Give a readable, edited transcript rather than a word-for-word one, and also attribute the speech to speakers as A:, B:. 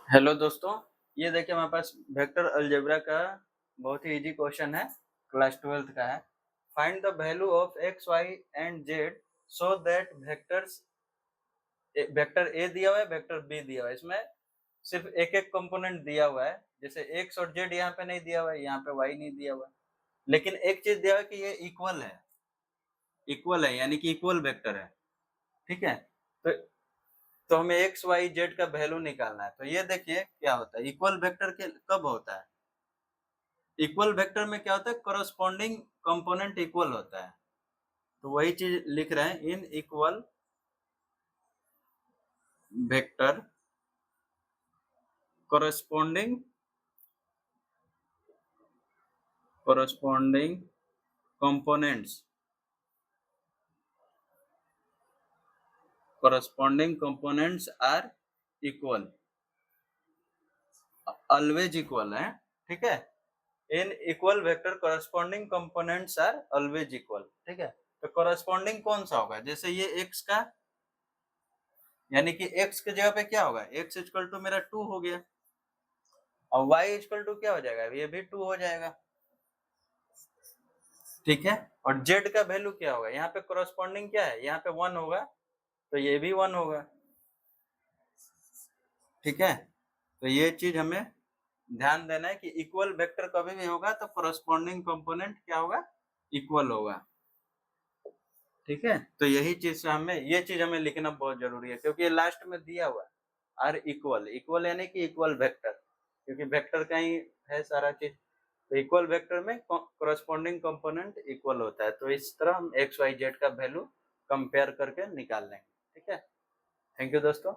A: Hello दोस्तों, ये देखिए हमारे पास वेक्टर अलजेब्रा का बहुत ही इजी क्वेश्चन है, क्लास 12th का है। Find the value of X Y and Z so that vector A दिया हुआ है, वेक्टर बी दिया हुआ है। इसमें सिर्फ एक एक कंपोनेंट दिया हुआ है, जैसे एक्स और जेड यहाँ पे नहीं दिया हुआ है, यहाँ पे वाई नहीं दिया हुआ है, लेकिन एक चीज दिया हुआ है कि ये इक्वल है यानी कि इक्वल वेक्टर है। ठीक है, तो हमें एक्स वाई जेड का वैल्यू निकालना है। तो ये देखिए क्या होता है, इक्वल वेक्टर के कब होता है, इक्वल वेक्टर में क्या होता है, कोरोस्पोंडिंग कंपोनेंट इक्वल होता है। तो वही चीज लिख रहे हैं, in equal vector corresponding corresponding components are equal, always equal है। ठीक है, in equal vector corresponding components are always equal. ठीक है, तो कोरोस्पोंडिंग कौन सा होगा, जैसे ये एक्स का, यानी कि x के जगह पे क्या होगा, x इक्वल टू मेरा 2 हो गया, और y इक्वल टू क्या हो जाएगा, ये भी 2 हो जाएगा। ठीक है, और z का वैल्यू क्या होगा, यहाँ पे कोरोस्पोंडिंग क्या है, यहाँ पे 1 होगा, तो ये भी 1 होगा। ठीक है, तो ये चीज हमें ध्यान देना है कि इक्वल वेक्टर कभी भी होगा तो कोरोस्पोंडिंग कंपोनेंट क्या होगा, इक्वल होगा। ठीक है, तो यही चीज से ये चीज हमें लिखना बहुत जरूरी है, क्योंकि ये लास्ट में दिया हुआ है आर इक्वल, इक्वल यानी कि इक्वल वेक्टर, क्योंकि वेक्टर का ही है सारा चीज। तो इक्वल वेक्टर में कोरोस्पोंडिंग कंपोनेंट इक्वल होता है, तो इस तरह हम एक्स वाई जेड का वैल्यू कंपेयर करके निकाल लेंगे। ठीक है, थैंक यू दोस्तों।